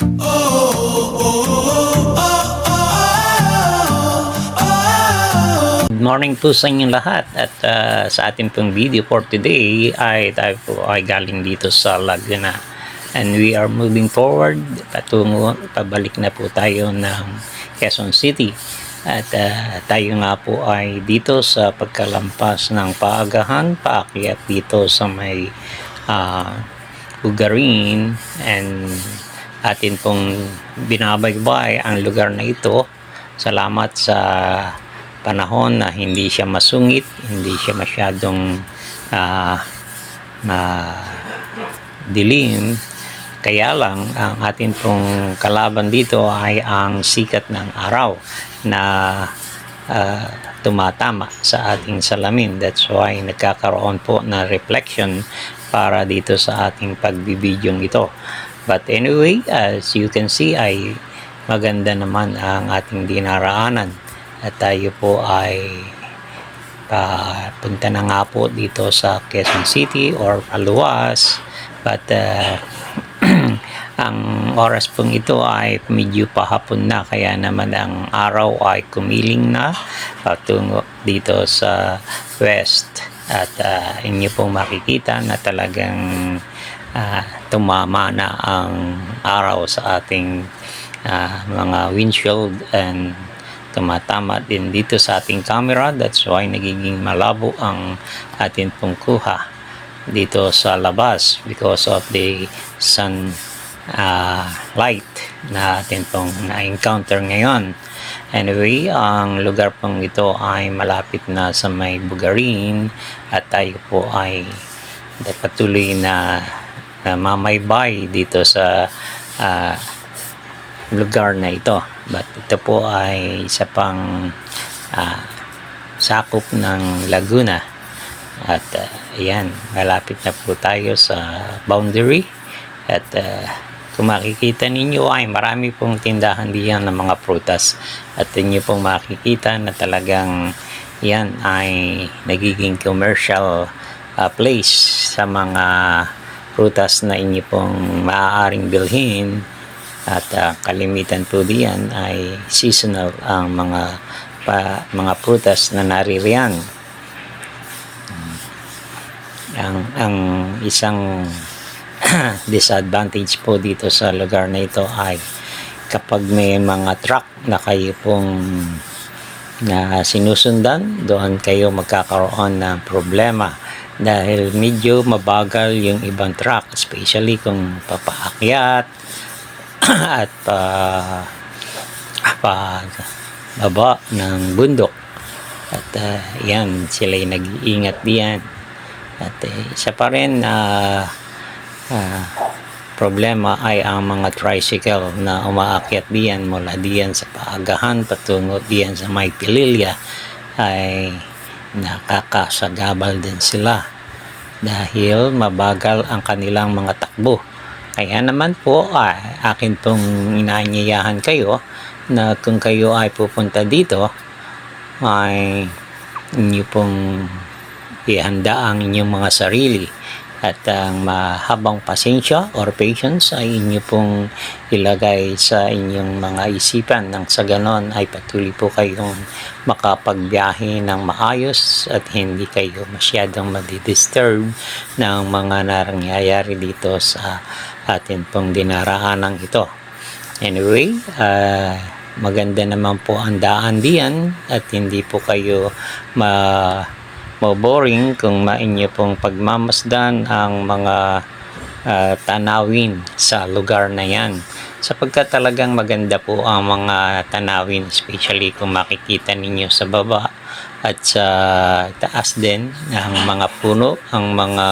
Good morning po sa inyong lahat at sa ating pong video for today ay tayo po ay galing dito sa Laguna and we are moving forward pabalik na po tayo ng Quezon City at tayo nga po ay dito sa pagkalampas ng Paagahan paakyat dito sa may Bugarin and atin pong binabaybay ang lugar na ito. Salamat sa panahon na hindi siya masungit, hindi siya masyadong dilim. Kaya lang, ang atin pong kalaban dito ay ang sikat ng araw na tumatama sa ating salamin. That's why nagkakaroon po na reflection para dito sa ating pagbibidyong ito. But anyway, as you can see ay maganda naman ang ating dinaraanan. At tayo po ay punta na nga po dito sa Quezon City or Paluwas. But ang oras pong ito ay medyo pahapon na, kaya naman ang araw ay kumiling na patungo dito sa west. At inyo pong makikita na talagang tumama na ang araw sa ating mga windshield and tumatama din dito sa ating camera. That's why nagiging malabo ang ating pong kuha dito sa labas because of the sun light na atin pong na-encounter ngayon. Anyway, ang lugar pong ito ay malapit na sa may Bugarin at tayo po ay patuloy na mamaybay dito sa lugar na ito. But ito po ay isa pang sakop ng Laguna at ayan, malapit na po tayo sa boundary at kung makikita ninyo ay marami pong tindahan diyan ng mga prutas at inyo pong makikita na talagang yan ay nagiging commercial place sa mga prutas na inyo pong maaaring bilhin. At kalimitan po diyan ay seasonal ang mga prutas na naririyan. Ang isang disadvantage po dito sa lugar na ito ay kapag may mga truck na kayo pong sinusundan, doon kayo magkakaroon ng problema dahil medyo mabagal yung ibang truck, especially kung papaakyat at baba ng bundok at yan sila'y nag-iingat diyan at isa pa rin problema ay ang mga tricycle na umaakyat diyan mula diyan sa Paagahan patungo diyan sa may Pililya ay nakakasagabal din sila dahil mabagal ang kanilang mga takbo. Kaya naman po akin pong inaanyayahan kayo na kung kayo ay pupunta dito ay inyo pong ihanda ang inyong mga sarili at ang mahabang pasensya or patience ay inyo pong ilagay sa inyong mga isipan nang sa ganon ay patuloy po kayong makapagbiyahe ng maayos at hindi kayo masyadong madidisturb ng mga nangyayari dito sa atin pong dinaraanan ito. Anyway, maganda naman po ang daan diyan at hindi po kayo boring kung mainyo pong pagmamasdan ang mga tanawin sa lugar na yan sapagkat talagang maganda po ang mga tanawin, especially kung makikita ninyo sa baba at sa taas din ang mga puno, ang mga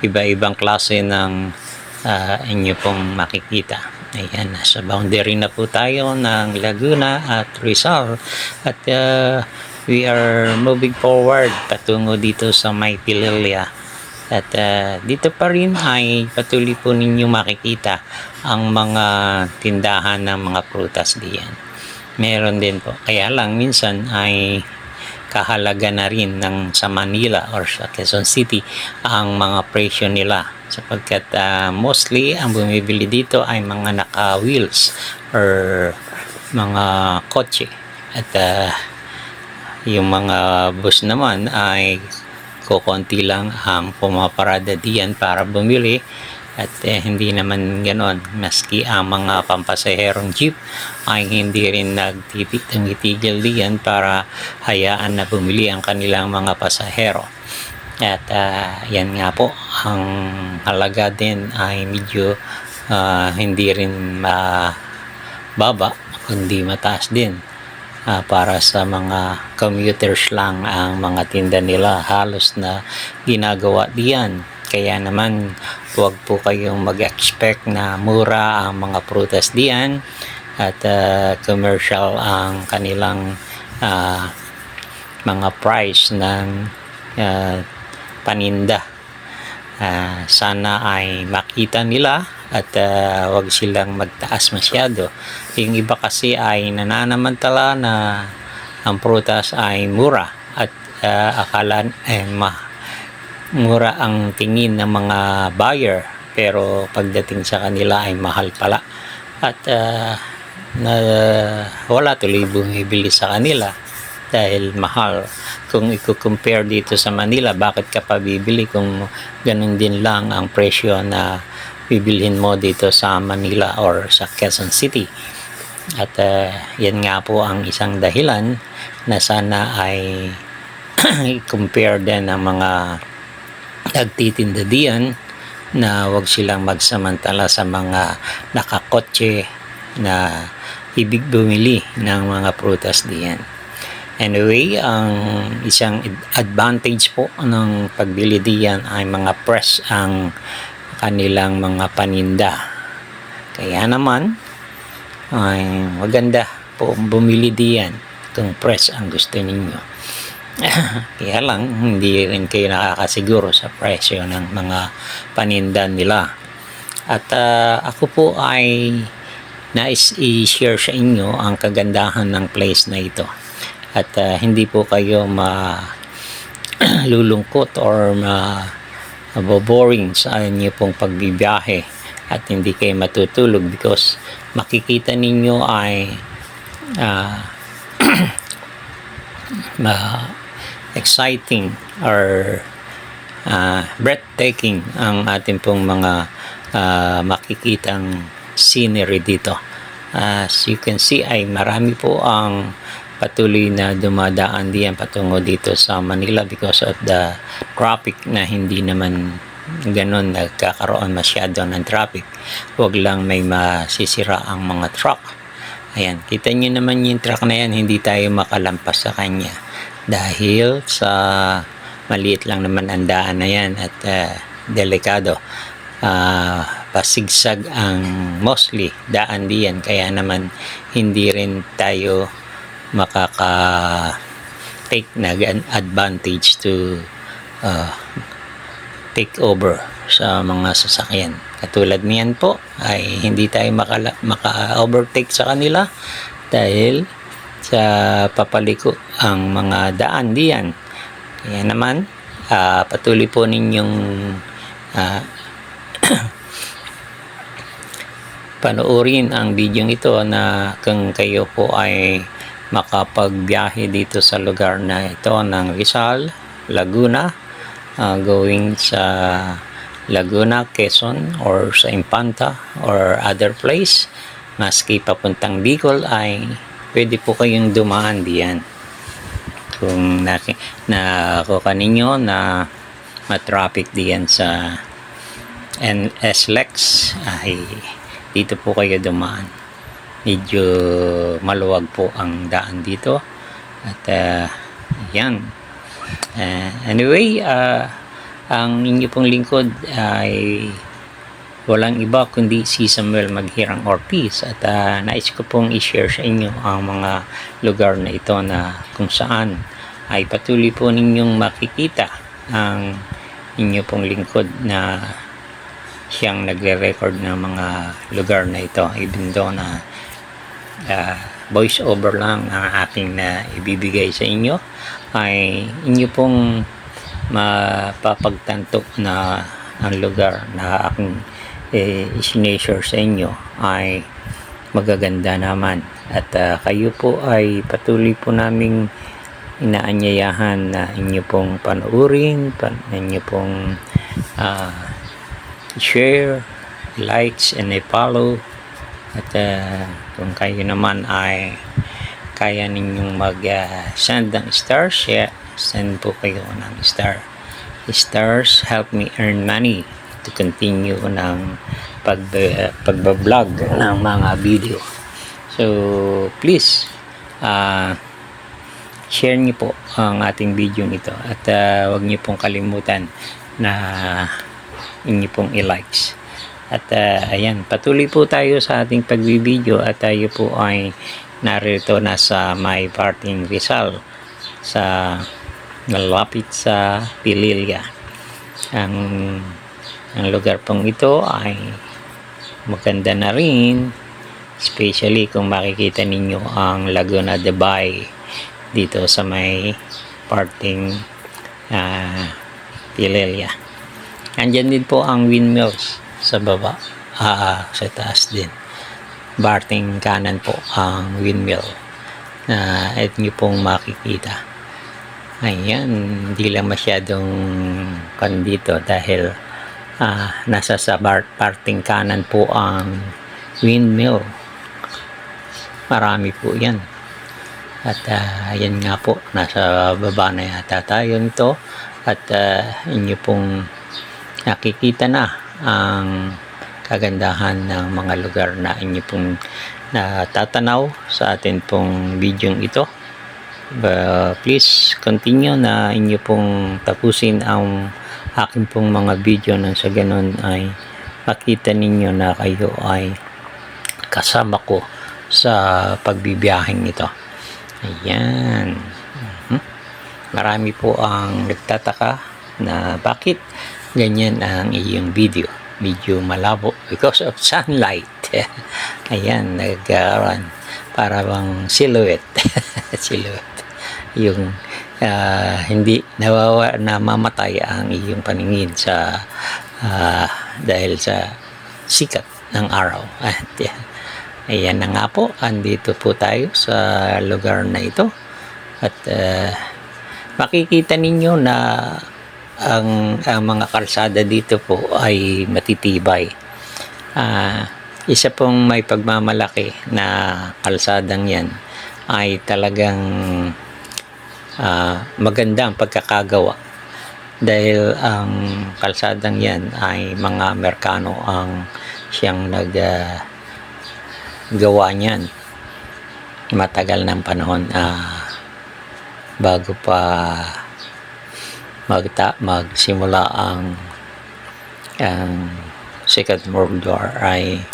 iba-ibang klase ng inyo pong makikita. Ayan, nasa boundary na po tayo ng Laguna at Rizal at we are moving forward patungo dito sa may Pililya at dito pa rin ay patuloy po ninyo makikita ang mga tindahan ng mga prutas diyan. Meron din po, kaya lang minsan ay kahalaga na rin ng sa Manila or sa Quezon City ang mga presyo nila sapagkat mostly ang bumibili dito ay mga naka-wheels or mga kotse, at yung mga bus naman ay kukonti lang ang pumaparada diyan para bumili, at hindi naman ganon, maski ang mga pampasaherong jeep ay hindi rin nagtitigil diyan para hayaan na bumili ang kanilang mga pasahero. At yan nga po, ang halaga din ay medyo hindi rin mababa kundi mataas din. Para sa mga commuters lang ang mga tinda nila halos na ginagawa diyan. Kaya naman huwag po kayong mag-expect na mura ang mga prutas diyan, at commercial ang kanilang mga price ng paninda. Sana ay makita nila at wag silang magtaas masyado. Yung iba kasi ay nananamantala na ang prutas ay mura, at akala mura ang tingin ng mga buyer, pero pagdating sa kanila ay mahal pala, at wala tuloy bumibili sa kanila dahil mahal. Kung i-compare dito sa Manila, bakit ka pa bibili kung ganun din lang ang presyo na bibilhin mo dito sa Manila or sa Quezon City? At yan nga po ang isang dahilan na sana ay i-compare din ang mga nagtitinda diyan, na wag silang magsamantala sa mga nakakotse na ibig bumili ng mga prutas diyan. Anyway, ang isang advantage po ng pagbili diyan ay mga fresh ang kanilang mga paninda. Kaya naman ay maganda po bumili diyan kung fresh ang gusto ninyo. Kaya lang hindi rin kayo nakakasiguro sa presyo ng mga paninda nila. At ako po ay nais i-share sa inyo ang kagandahan ng place na ito, at hindi po kayo malulungkot or maboboring sa inyo pong pagbibiyahe, at hindi kayo matutulog because makikita ninyo ay exciting or breathtaking ang ating pong mga makikitang scenery dito. As you can see ay marami po ang patuloy na dumadaan diyan patungo dito sa Manila because of the traffic, na hindi naman ganon nagkakaroon masyado ng traffic. Huwag lang may masisira ang mga truck. Ayan, kita nyo naman yung truck na yan, hindi tayo makalampas sa kanya dahil sa maliit lang naman ang daan na yan, at delikado. Pasigsag ang mostly daan diyan, kaya naman hindi rin tayo makaka-take na advantage to take over sa mga sasakyan. Katulad niyan po ay hindi tayo maka-overtake sa kanila dahil sa papaliko ang mga daan diyan. Kaya naman patuloy po ninyong panoorin ang video ito, na kung kayo po ay makapagbiyahe dito sa lugar na ito ng Rizal, Laguna, going sa Laguna, Quezon, or sa Infanta or other place, maski papuntang Bicol, ay pwede po kayong dumaan diyan. Kung nakuha ninyo na matraffic diyan sa NSLEX, ay dito po kayo dumaan. Medyo maluwag po ang daan dito, at yan. Anyway, ang inyo pong lingkod ay walang iba kundi si Samuel Maghirang Ortiz, at nais ko pong i-share sa inyo ang mga lugar na ito na kung saan ay patuloy po ninyong makikita ang inyo pong lingkod na siyang nagre-record ng mga lugar na ito, even though na voice over lang ang aking na ibibigay sa inyo, ay inyo pong mapapagtanto na ang lugar na aking sineshare sa inyo ay magaganda naman. At kayo po ay patuloy po naming inaanyayahan na inyo pong panuurin, inyo pong share, likes, and follow. At kung kayo naman ay kaya ninyong mag-send ng stars, send po kayo ng stars help me earn money to continue ng pagbablog ng mga video. So please share niyo po ang ating video nito at huwag niyo pong kalimutan na inyo pong i-likes. At ayan, patuloy po tayo sa ating pagbibideo at tayo po ay narito na sa may parting Rizal sa malapit sa Pililya. Ang lugar pong ito ay maganda na rin, especially kung makikita ninyo ang Laguna de Bay dito sa may parting Pililya. Andyan din po ang windmills sa baba, sa taas din. Parting kanan po ang windmill na nyo pong makikita. Ayan, hindi lang masyadong dito dahil nasa sa parting kanan po ang windmill. Marami po yan. At ayan nga po, nasa baba na yata tayo nito. At inyo pong nakikita na ang kagandahan ng mga lugar na inyo pong natatanaw sa atin pong video ito. Please continue na inyo pong tapusin ang akin pong mga video nang sa ganun ay makita ninyo na kayo ay kasama ko sa pagbibiyaheng ito. Ayan. Marami po ang nagtataka na bakit ganyan ang iyong video. Medyo malabo because of sunlight. Ayan, nagkaroon para bang silhouette. Silhouette. Yung hindi namamatay ang iyong paningin sa dahil sa sikat ng araw. At ayan na nga po, andito po tayo sa lugar na ito. At makikita ninyo na ang mga kalsada dito po ay matitibay. Isa pong may pagmamalaki na kalsadang yan ay talagang maganda ang pagkakagawa dahil ang kalsadang yan ay mga Amerikano ang siyang naggawa niyan. Matagal ng panahon bago pa magsimula ang Second World War ay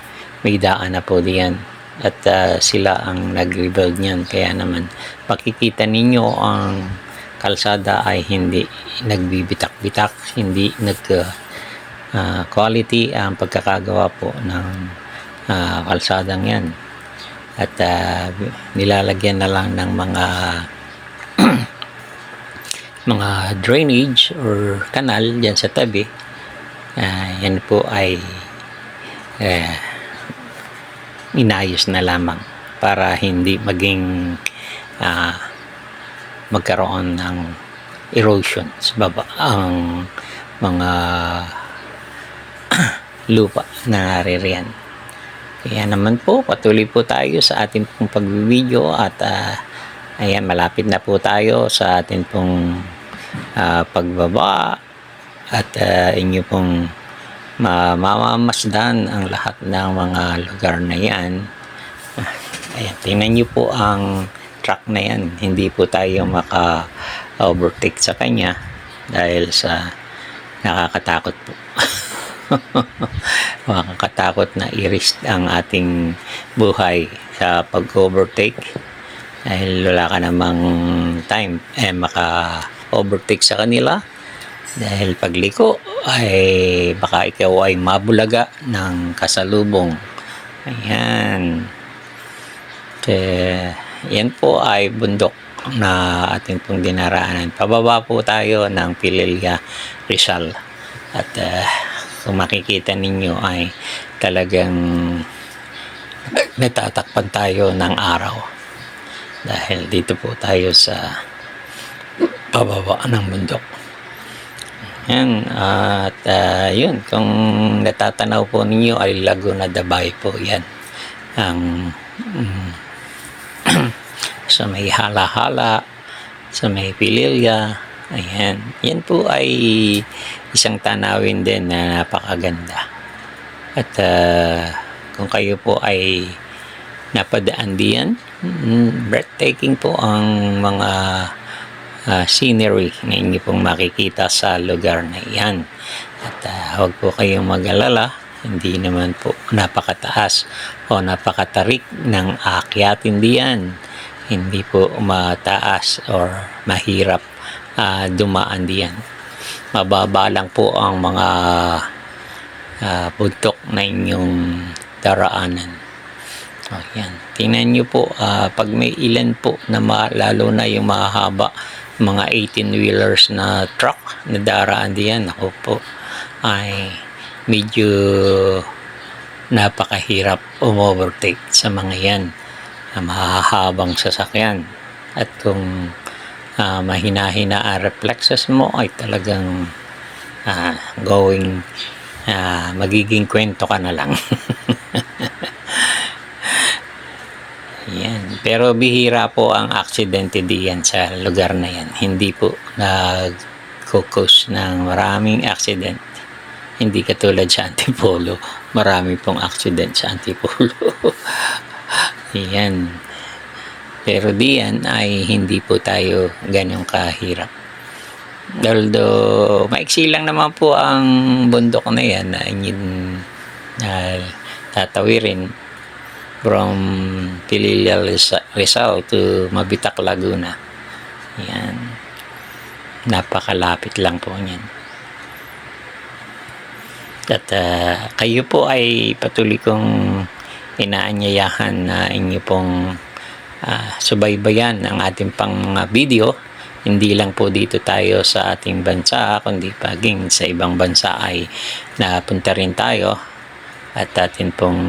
may daan na po diyan at sila ang nag-rebuild niyan, kaya naman makikita ninyo ang kalsada ay hindi nagbibitak-bitak, hindi quality ang pagkakagawa po ng kalsadang yan at nilalagyan na lang ng mga drainage or kanal dyan sa tabi. Yan po ay inayos na lamang para hindi maging magkaroon ng erosion sa baba ang mga lupa na naririyan. Kaya naman po, patuloy po tayo sa ating pong pagbibideo at ayan, malapit na po tayo sa ating pong pagbaba at inyo pong mamamasdan ang lahat ng mga lugar na yan. Ayan, tingnan nyo po ang truck na yan, hindi po tayo maka-overtake sa kanya dahil sa nakakatakot po. Makakatakot na i-risk ang ating buhay sa pag-overtake dahil wala ka namang time maka-overtake sa kanila dahil pagliko ay baka ikaw ay mabulaga ng kasalubong. Ayan. Yan po ay bundok na ating pong dinaraanan. Pababa po tayo ng Pililya, Rizal. At kung makikita ninyo ay talagang natatakpan tayo ng araw dahil dito po tayo sa pababa ng bundok. Yan, at yun, kung natatanaw po ninyo ay Laguna de Bay po yan. Ang sa may Hala-Hala, sa may Pililya, ayan. Yan po ay isang tanawin din na napakaganda. At kung kayo po ay napadaan diyan, breathtaking po ang mga scenery na inyo pong makikita sa lugar na iyan. At huwag po kayong mag-alala, hindi naman po napakataas o napakatarik ng aakyatin diyan. Hindi po mataas or mahirap dumaan diyan. Mababa lang po ang mga bundok na inyong daraanan. O yan. Tingnan nyo po, pag may ilan po na lalo na yung mahaba, mga 18-wheelers na truck na daraan diyan, ako po, ay medyo napakahirap umovertake sa mga yan na mahahabang sasakyan. At kung mahina-hina ang reflexes mo ay talagang magiging kwento ka na lang. Yan. Pero bihira po ang aksidente diyan sa lugar na yan. Hindi po nag-cause ng maraming accident. Hindi katulad sa Antipolo. Marami pong accident sa Antipolo. Yan. Pero diyan ay hindi po tayo ganyong kahirap. Although maiksi lang naman po ang bundok na yan na inyong tatawirin from Pililya, Rizal to Mabitak, Laguna. Yan. Napakalapit lang po niyan. At kayo po ay patuloy kong inaanyayahan na inyo pong subaybayan ang ating pang mga video. Hindi lang po dito tayo sa ating bansa, kundi paging sa ibang bansa ay napunta rin tayo at atin pong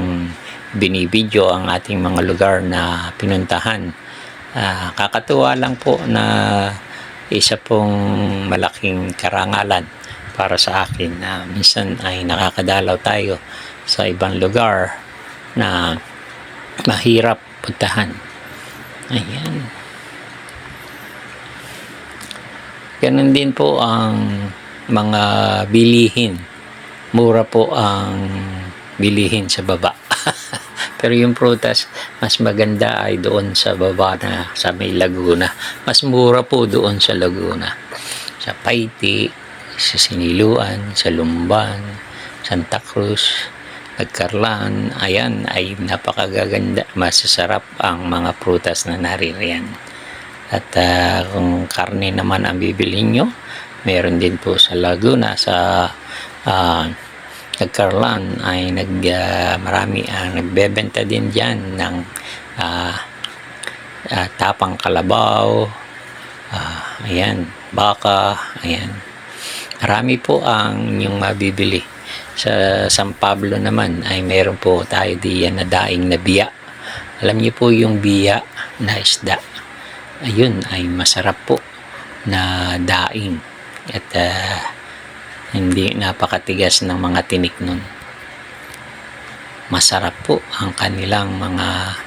binibidyo ang ating mga lugar na pinuntahan. Kakatuwa lang po na isa pong malaking karangalan para sa akin na minsan ay nakakadalaw tayo sa ibang lugar na mahirap puntahan. Ayan. Ganun din po ang mga bilihin. Mura po ang bilihin sa baba. Pero yung prutas, mas maganda ay doon sa baba na sa may Laguna. Mas mura po doon sa Laguna. Sa Paiti, sa Siniluan, sa Lumban, Santa Cruz, Nagkarlan, ayan ay napakagaganda. Masasarap ang mga prutas na naririyan. At kung karne naman ang bibilhin nyo, meron din po sa Laguna, sa Nagkarlan ay marami ang nagbebenta din dyan ng tapang kalabaw, ayan, baka, ayan. Marami po ang inyong mabibili. Sa San Pablo naman ay meron po tayo diyan na daing na biya. Alam niyo po yung biya na isda. Ayun ay masarap po na daing at hindi napakatigas ng mga tinik nun. Masarap po ang kanilang mga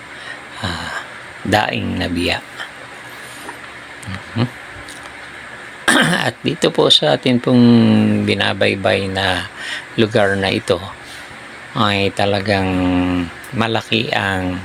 daing na biya. At dito po sa atin pong binabaybay na lugar na ito ay talagang malaki ang